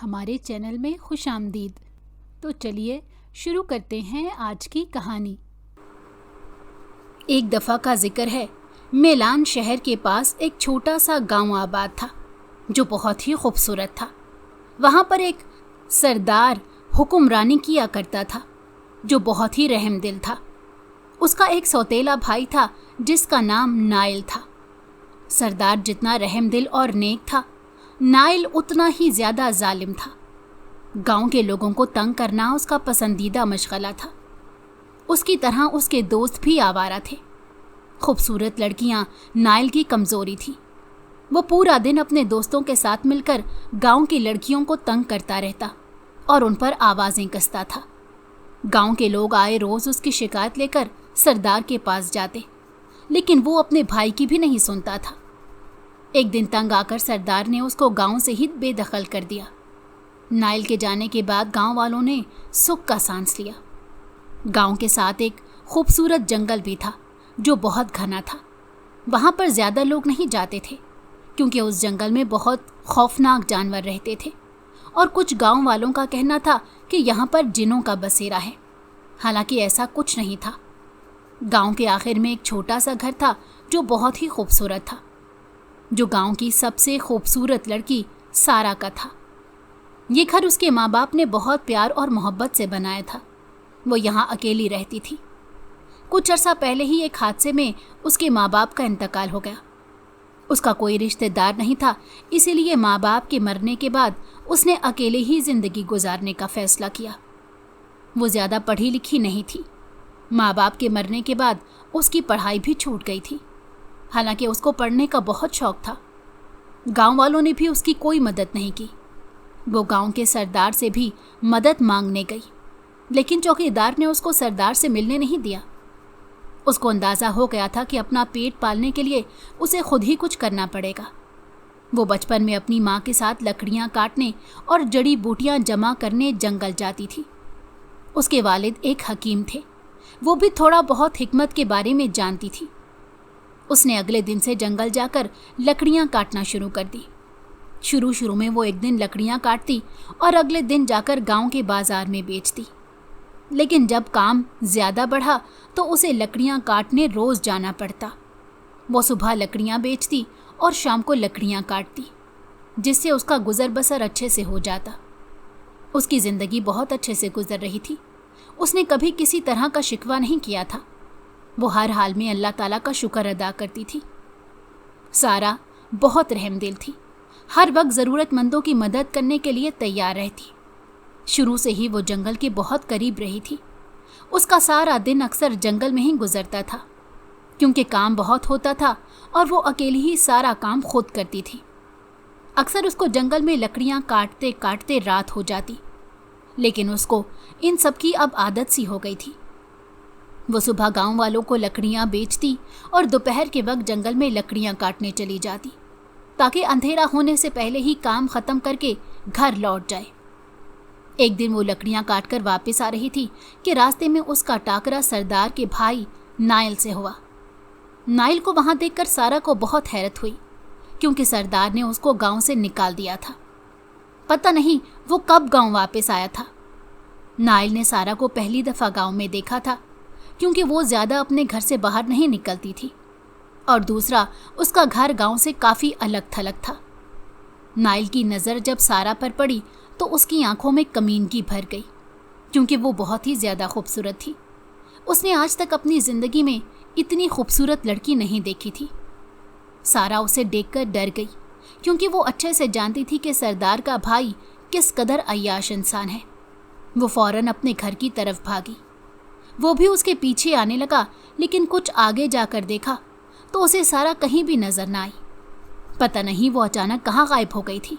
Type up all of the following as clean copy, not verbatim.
ہمارے چینل میں خوش آمدید۔ تو چلیے شروع کرتے ہیں آج کی کہانی۔ ایک دفعہ کا ذکر ہے، میلان شہر کے پاس ایک چھوٹا سا گاؤں آباد تھا جو بہت ہی خوبصورت تھا۔ وہاں پر ایک سردار حکمرانی کیا کرتا تھا جو بہت ہی رحم دل تھا۔ اس کا ایک سوتیلا بھائی تھا جس کا نام نائل تھا۔ سردار جتنا رحم دل اور نیک تھا، نائل اتنا ہی زیادہ ظالم تھا۔ گاؤں کے لوگوں کو تنگ کرنا اس کا پسندیدہ مشغلہ تھا۔ اس کی طرح اس کے دوست بھی آوارہ تھے۔ خوبصورت لڑکیاں نائل کی کمزوری تھی۔ وہ پورا دن اپنے دوستوں کے ساتھ مل کر گاؤں کی لڑکیوں کو تنگ کرتا رہتا اور ان پر آوازیں کستا تھا۔ گاؤں کے لوگ آئے روز اس کی شکایت لے کر سردار کے پاس جاتے، لیکن وہ اپنے بھائی کی بھی نہیں سنتا تھا۔ ایک دن تنگ آ کر سردار نے اس کو گاؤں سے ہی بے دخل کر دیا۔ نائل کے جانے کے بعد گاؤں والوں نے سکھ کا سانس لیا۔ گاؤں کے ساتھ ایک خوبصورت جنگل بھی تھا جو بہت گھنا تھا۔ وہاں پر زیادہ لوگ نہیں جاتے تھے کیونکہ اس جنگل میں بہت خوفناک جانور رہتے تھے، اور کچھ گاؤں والوں کا کہنا تھا کہ یہاں پر جنوں کا بسیرا ہے، حالانکہ ایسا کچھ نہیں تھا۔ گاؤں کے آخر میں ایک چھوٹا سا گھر تھا جو بہت ہی خوبصورت تھا، جو گاؤں کی سب سے خوبصورت لڑکی سارا کا تھا۔ یہ گھر اس کے ماں باپ نے بہت پیار اور محبت سے بنایا تھا۔ وہ یہاں اکیلی رہتی تھی۔ کچھ عرصہ پہلے ہی ایک حادثے میں اس کے ماں باپ کا انتقال ہو گیا۔ اس کا کوئی رشتہ دار نہیں تھا، اسی لیے ماں باپ کے مرنے کے بعد اس نے اکیلے ہی زندگی گزارنے کا فیصلہ کیا۔ وہ زیادہ پڑھی لکھی نہیں تھی۔ ماں باپ کے مرنے کے بعد اس کی پڑھائی بھی چھوٹ گئی تھی، حالانکہ اس کو پڑھنے کا بہت شوق تھا۔ گاؤں والوں نے بھی اس کی کوئی مدد نہیں کی۔ وہ گاؤں کے سردار سے بھی مدد مانگنے گئی، لیکن چوکیدار نے اس کو سردار سے ملنے نہیں دیا۔ اس کو اندازہ ہو گیا تھا کہ اپنا پیٹ پالنے کے لیے اسے خود ہی کچھ کرنا پڑے گا۔ وہ بچپن میں اپنی ماں کے ساتھ لکڑیاں کاٹنے اور جڑی بوٹیاں جمع کرنے جنگل جاتی تھی۔ اس کے والد ایک حکیم تھے، وہ بھی تھوڑا بہت حکمت کے بارے میں جانتی تھی۔ اس نے اگلے دن سے جنگل جا کر لکڑیاں کاٹنا شروع کر دی۔ شروع میں وہ ایک دن لکڑیاں کاٹتی اور اگلے دن جا کر گاؤں کے بازار میں بیچتی، لیکن جب کام زیادہ بڑھا تو اسے لکڑیاں کاٹنے روز جانا پڑتا۔ وہ صبح لکڑیاں بیچتی اور شام کو لکڑیاں کاٹتی، جس سے اس کا گزر بسر اچھے سے ہو جاتا۔ اس کی زندگی بہت اچھے سے گزر رہی تھی۔ اس نے کبھی کسی طرح کا شکوہ نہیں کیا تھا۔ وہ ہر حال میں اللہ تعالیٰ کا شکر ادا کرتی تھی۔ سارا بہت رحم دل تھی، ہر وقت ضرورت مندوں کی مدد کرنے کے لیے تیار رہتی۔ شروع سے ہی وہ جنگل کے بہت قریب رہی تھی۔ اس کا سارا دن اکثر جنگل میں ہی گزرتا تھا، کیونکہ کام بہت ہوتا تھا اور وہ اکیلی ہی سارا کام خود کرتی تھی۔ اکثر اس کو جنگل میں لکڑیاں کاٹتے کاٹتے رات ہو جاتی، لیکن اس کو ان سب کی اب عادت سی ہو گئی تھی۔ وہ صبح گاؤں والوں کو لکڑیاں بیچتی اور دوپہر کے وقت جنگل میں لکڑیاں کاٹنے چلی جاتی تاکہ اندھیرا ہونے سے پہلے ہی کام ختم کر کے گھر لوٹ جائے۔ ایک دن وہ لکڑیاں کاٹ کر واپس آ رہی تھی کہ راستے میں اس کا ٹاکرا سردار کے بھائی نائل سے ہوا۔ نائل کو وہاں دیکھ کر سارا کو بہت حیرت ہوئی، کیونکہ سردار نے اس کو گاؤں سے نکال دیا تھا۔ پتہ نہیں وہ کب گاؤں واپس آیا تھا۔ نائل نے سارا کو پہلی دفعہ گاؤں میں دیکھا تھا، کیونکہ وہ زیادہ اپنے گھر سے باہر نہیں نکلتی تھی، اور دوسرا اس کا گھر گاؤں سے کافی الگ تھلگ تھا۔ نائل کی نظر جب سارا پر پڑی تو اس کی آنکھوں میں کمینگی بھر گئی، کیونکہ وہ بہت ہی زیادہ خوبصورت تھی۔ اس نے آج تک اپنی زندگی میں اتنی خوبصورت لڑکی نہیں دیکھی تھی۔ سارا اسے دیکھ کر ڈر گئی، کیونکہ وہ اچھے سے جانتی تھی کہ سردار کا بھائی کس قدر عیاش انسان ہے۔ وہ فوراً اپنے گھر کی طرف بھاگی۔ وہ بھی اس کے پیچھے آنے لگا، لیکن کچھ آگے جا کر دیکھا تو اسے سارا کہیں بھی نظر نہ آئی۔ پتہ نہیں وہ اچانک کہاں غائب ہو گئی تھی۔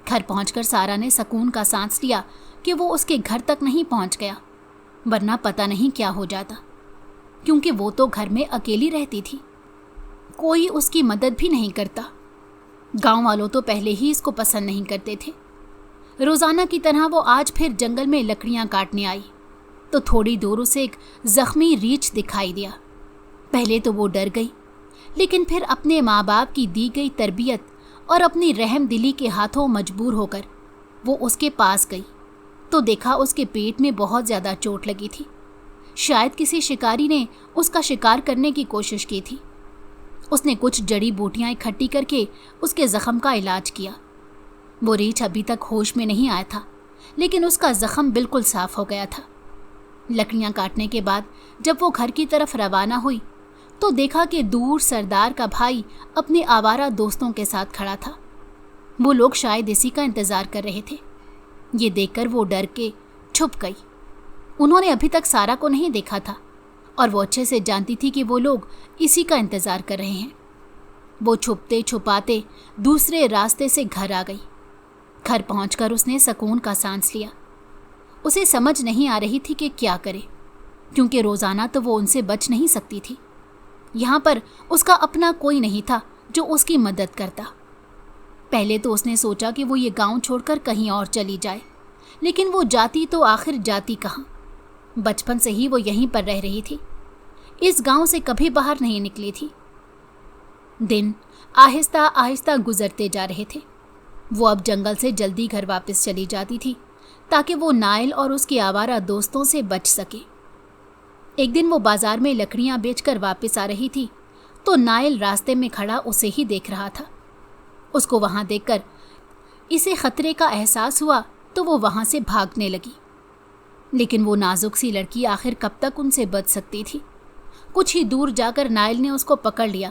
گھر پہنچ کر سارا نے سکون کا سانس لیا کہ وہ اس کے گھر تک نہیں پہنچ گیا، ورنہ پتہ نہیں کیا ہو جاتا، کیونکہ وہ تو گھر میں اکیلی رہتی تھی، کوئی اس کی مدد بھی نہیں کرتا۔ گاؤں والوں تو پہلے ہی اس کو پسند نہیں کرتے تھے۔ روزانہ کی طرح وہ آج پھر جنگل میں لکڑیاں کاٹنے آئی تو تھوڑی دور اسے ایک زخمی ریچھ دکھائی دیا۔ پہلے تو وہ ڈر گئی، لیکن پھر اپنے ماں باپ کی دی گئی تربیت اور اپنی رحم دلی کے ہاتھوں مجبور ہو کر وہ اس کے پاس گئی تو دیکھا اس کے پیٹ میں بہت زیادہ چوٹ لگی تھی۔ شاید کسی شکاری نے اس کا شکار کرنے کی کوشش کی تھی۔ اس نے کچھ جڑی بوٹیاں اکٹھی کر کے اس کے زخم کا علاج کیا۔ وہ ریچھ ابھی تک ہوش میں نہیں آیا تھا، لیکن اس کا زخم بالکل صاف ہو گیا تھا۔ لکڑیاں کاٹنے کے بعد جب وہ گھر کی طرف روانہ ہوئی تو دیکھا کہ دور سردار کا بھائی اپنے آوارہ دوستوں کے ساتھ کھڑا تھا۔ وہ لوگ شاید اسی کا انتظار کر رہے تھے۔ یہ دیکھ کر وہ ڈر کے چھپ گئی۔ انہوں نے ابھی تک سارا کو نہیں دیکھا تھا اور وہ اچھے سے جانتی تھی کہ وہ لوگ اسی کا انتظار کر رہے ہیں۔ وہ چھپتے چھپاتے دوسرے راستے سے گھر آ گئی۔ گھر پہنچ کر اس نے سکون کا سانس لیا۔ اسے سمجھ نہیں آ رہی تھی کہ کیا کرے، کیونکہ روزانہ تو وہ ان سے بچ نہیں سکتی تھی۔ یہاں پر اس کا اپنا کوئی نہیں تھا جو اس کی مدد کرتا۔ پہلے تو اس نے سوچا کہ وہ یہ گاؤں چھوڑ کر کہیں اور چلی جائے، لیکن وہ جاتی تو آخر جاتی کہاں؟ بچپن سے ہی وہ یہیں پر رہ رہی تھی، اس گاؤں سے کبھی باہر نہیں نکلی تھی۔ دن آہستہ آہستہ گزرتے جا رہے تھے۔ وہ اب جنگل سے جلدی گھر واپس چلی جاتی تھی تاکہ وہ نائل اور اس کے آوارہ دوستوں سے بچ سکے۔ ایک دن وہ بازار میں لکڑیاں بیچ کر واپس آ رہی تھی تو نائل راستے میں کھڑا اسے ہی دیکھ رہا تھا۔ اس کو وہاں دیکھ کر اسے خطرے کا احساس ہوا تو وہ وہاں سے بھاگنے لگی، لیکن وہ نازک سی لڑکی آخر کب تک ان سے بچ سکتی تھی؟ کچھ ہی دور جا کر نائل نے اس کو پکڑ لیا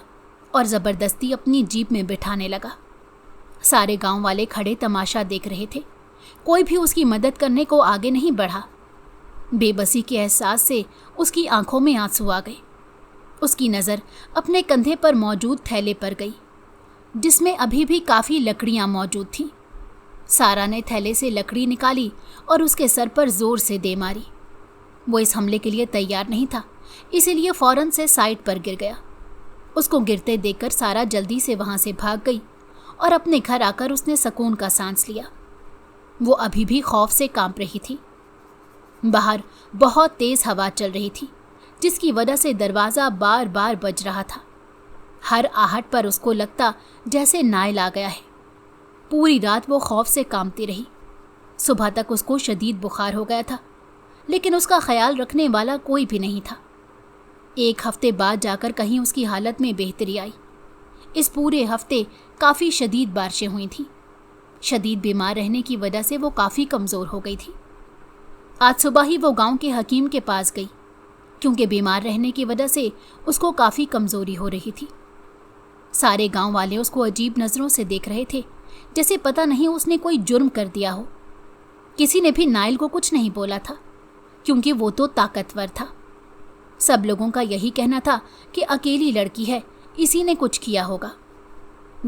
اور زبردستی اپنی جیپ میں بٹھانے لگا۔ سارے گاؤں والے کھڑے تماشا دیکھ رہے تھے، کوئی بھی اس کی مدد کرنے کو آگے نہیں بڑھا۔ بے بسی کے احساس سے اس کی آنکھوں میں آنسو آ گئے۔ اس کی نظر اپنے کندھے پر موجود تھیلے پر گئی، جس میں ابھی بھی کافی لکڑیاں موجود تھیں۔ سارا نے تھیلے سے لکڑی نکالی اور اس کے سر پر زور سے دے ماری۔ وہ اس حملے کے لیے تیار نہیں تھا، اسی لیے فوراً سے سائڈ پر گر گیا۔ اس کو گرتے دیکھ کر سارا جلدی سے وہاں سے بھاگ گئی اور اپنے گھر آ کر اس نے سکون کا سانس لیا۔ وہ ابھی بھی خوف سے کانپ رہی تھی۔ باہر بہت تیز ہوا چل رہی تھی، جس کی وجہ سے دروازہ بار بار بج رہا تھا۔ ہر آہٹ پر اس کو لگتا جیسے نائل آ گیا ہے۔ پوری رات وہ خوف سے کانپتی رہی۔ صبح تک اس کو شدید بخار ہو گیا تھا، لیکن اس کا خیال رکھنے والا کوئی بھی نہیں تھا۔ ایک ہفتے بعد جا کر کہیں اس کی حالت میں بہتری آئی۔ اس پورے ہفتے کافی شدید بارشیں ہوئی تھیں۔ شدید بیمار رہنے کی وجہ سے وہ کافی کمزور ہو گئی تھی۔ آج صبح ہی وہ گاؤں کے حکیم کے پاس گئی، کیونکہ بیمار رہنے کی وجہ سے اس کو کافی کمزوری ہو رہی تھی۔ سارے گاؤں والے اس کو عجیب نظروں سے دیکھ رہے تھے، جیسے پتہ نہیں اس نے کوئی جرم کر دیا ہو۔ کسی نے بھی نائل کو کچھ نہیں بولا تھا، کیونکہ وہ تو طاقتور تھا۔ سب لوگوں کا یہی کہنا تھا کہ اکیلی لڑکی ہے، اسی نے کچھ کیا ہوگا۔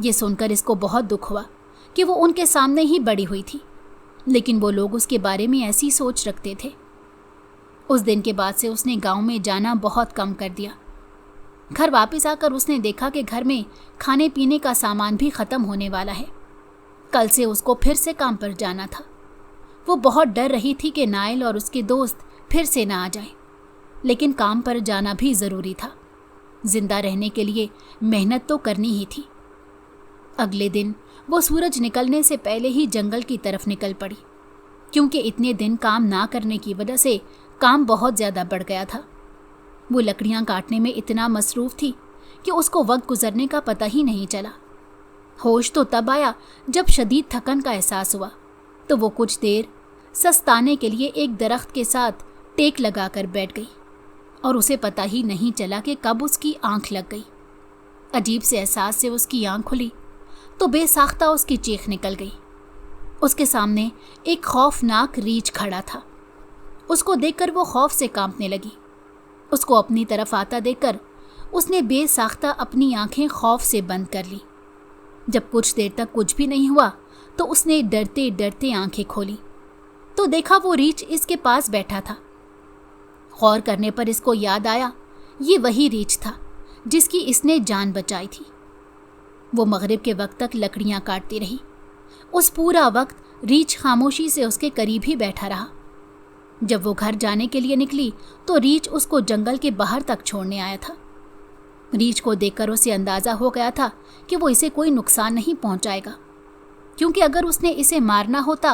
یہ سن کر اس کو بہت دکھ ہوا کہ وہ ان کے سامنے ہی بڑی ہوئی تھی، لیکن وہ لوگ اس کے بارے میں ایسی سوچ رکھتے تھے۔ اس دن کے بعد سے اس نے گاؤں میں جانا بہت کم کر دیا۔ گھر واپس آ کر اس نے دیکھا کہ گھر میں کھانے پینے کا سامان بھی ختم ہونے والا ہے۔ کل سے اس کو پھر سے کام پر جانا تھا۔ وہ بہت ڈر رہی تھی کہ نائل اور اس کے دوست پھر سے نہ آ جائیں، لیکن کام پر جانا بھی ضروری تھا۔ زندہ رہنے کے لیے محنت تو کرنی ہی تھی۔ اگلے دن وہ سورج نکلنے سے پہلے ہی جنگل کی طرف نکل پڑی، کیونکہ اتنے دن کام نہ کرنے کی وجہ سے کام بہت زیادہ بڑھ گیا تھا۔ وہ لکڑیاں کاٹنے میں اتنا مصروف تھی کہ اس کو وقت گزرنے کا پتہ ہی نہیں چلا۔ ہوش تو تب آیا جب شدید تھکن کا احساس ہوا، تو وہ کچھ دیر سستانے کے لیے ایک درخت کے ساتھ ٹیک لگا کر بیٹھ گئی، اور اسے پتہ ہی نہیں چلا کہ کب اس کی آنکھ لگ گئی۔ عجیب سے احساس سے اس کی آنکھ کھلی تو بے ساختہ اس کی چیخ نکل گئی۔ اس کے سامنے ایک خوفناک ریچھ کھڑا تھا۔ اس کو دیکھ کر وہ خوف سے کانپنے لگی۔ اس کو اپنی طرف آتا دیکھ کر اس نے بے ساختہ اپنی آنکھیں خوف سے بند کر لی۔ جب کچھ دیر تک کچھ بھی نہیں ہوا تو اس نے ڈرتے ڈرتے آنکھیں کھولی تو دیکھا وہ ریچھ اس کے پاس بیٹھا تھا۔ غور کرنے پر اس کو یاد آیا یہ وہی ریچھ تھا جس کی اس نے جان بچائی تھی۔ وہ مغرب کے وقت تک لکڑیاں کاٹتی رہی۔ اس پورا وقت ریچھ خاموشی سے اس کے قریب ہی بیٹھا رہا۔ جب وہ گھر جانے کے لیے نکلی تو ریچھ اس کو جنگل کے باہر تک چھوڑنے آیا تھا۔ ریچھ کو دیکھ کر اسے اندازہ ہو گیا تھا کہ وہ اسے کوئی نقصان نہیں پہنچائے گا، کیونکہ اگر اس نے اسے مارنا ہوتا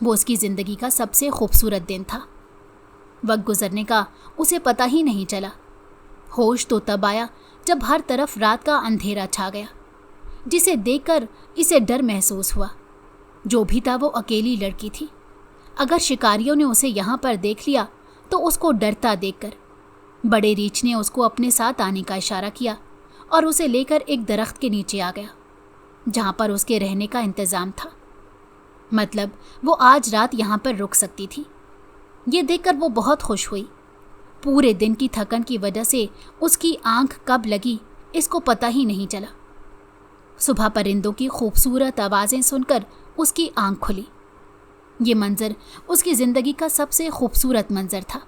وہ اس کی زندگی کا سب سے خوبصورت دن تھا۔ وقت گزرنے کا اسے پتہ ہی نہیں چلا۔ ہوش تو تب آیا جب ہر طرف رات کا اندھیرا چھا گیا، جسے دیکھ کر اسے ڈر محسوس ہوا۔ جو بھی تھا وہ اکیلی لڑکی تھی۔ اگر شکاریوں نے اسے یہاں پر دیکھ لیا تو اس کو ڈرتا دیکھ کر بڑے ریچھ نے اس کو اپنے ساتھ آنے کا اشارہ کیا اور اسے لے کر ایک درخت کے نیچے آ گیا، جہاں پر اس کے رہنے کا انتظام تھا۔ مطلب وہ آج رات یہاں پر رک سکتی تھی۔ یہ دیکھ کر وہ بہت خوش ہوئی۔ پورے دن کی تھکن کی وجہ سے اس کی آنکھ کب لگی اس کو پتہ ہی نہیں چلا۔ صبح پرندوں کی خوبصورت آوازیں سن کر اس کی آنکھ کھلی۔ یہ منظر اس کی زندگی کا سب سے خوبصورت منظر تھا۔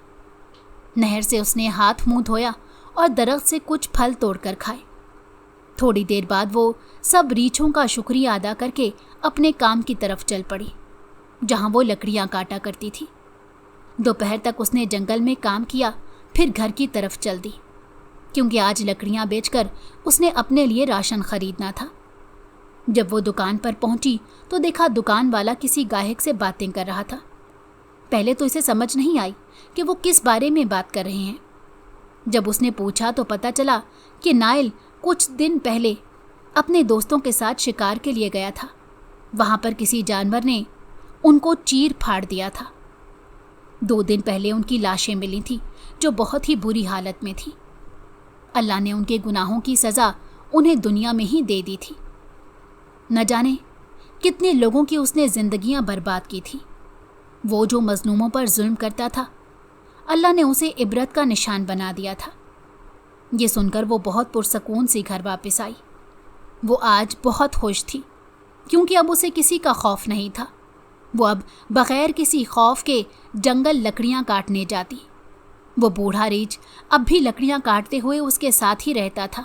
نہر سے اس نے ہاتھ منہ دھویا اور درخت سے کچھ پھل توڑ کر کھائے۔ تھوڑی دیر بعد وہ سب ریچھوں کا شکریہ ادا کر کے اپنے کام کی طرف چل پڑی، جہاں وہ لکڑیاں کاٹا کرتی تھی۔ دوپہر تک اس نے جنگل میں کام کیا، پھر گھر کی طرف چل دی، کیونکہ آج لکڑیاں بیچ کر اس نے اپنے لیے راشن خریدنا تھا۔ جب وہ دکان پر پہنچی تو دیکھا دکان والا کسی گاہک سے باتیں کر رہا تھا۔ پہلے تو اسے سمجھ نہیں آئی کہ وہ کس بارے میں بات کر رہے ہیں۔ جب اس نے پوچھا تو پتہ چلا کہ نائل کچھ دن پہلے اپنے دوستوں کے ساتھ شکار کے لیے گیا تھا۔ وہاں پر کسی جانور نے ان کو چیر پھاڑ دیا تھا۔ 2 دن پہلے ان کی لاشیں ملی تھیں جو بہت ہی بری حالت میں تھی۔ اللہ نے ان کے گناہوں کی سزا انہیں دنیا میں ہی دے دی تھی۔ نہ جانے کتنے لوگوں کی اس نے زندگیاں برباد کی تھی۔ وہ جو مظلوموں پر ظلم کرتا تھا، اللہ نے اسے عبرت کا نشان بنا دیا تھا۔ یہ سن کر وہ بہت پرسکون سی گھر واپس آئی۔ وہ آج بہت خوش تھی، کیونکہ اب اسے کسی کا خوف نہیں تھا۔ وہ اب بغیر کسی خوف کے جنگل لکڑیاں کاٹنے جاتی۔ وہ بوڑھا ریچھ اب بھی لکڑیاں کاٹتے ہوئے اس کے ساتھ ہی رہتا تھا۔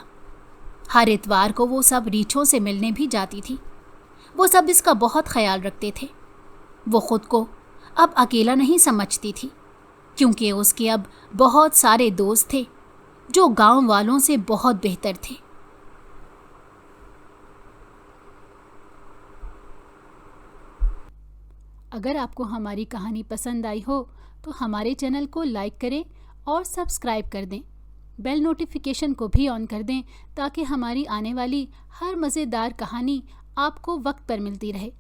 ہر اتوار کو وہ سب ریچھوں سے ملنے بھی جاتی تھی۔ وہ سب اس کا بہت خیال رکھتے تھے۔ وہ خود کو اب اکیلا نہیں سمجھتی تھی، کیونکہ اس کے اب بہت سارے دوست تھے جو گاؤں والوں سے بہت بہتر تھے۔ اگر آپ کو ہماری کہانی پسند آئی ہو تو ہمارے چینل کو لائک کریں اور سبسکرائب کر دیں۔ بیل نوٹیفیکیشن کو بھی آن کر دیں تاکہ ہماری آنے والی ہر مزیدار کہانی آپ کو وقت پر ملتی رہے۔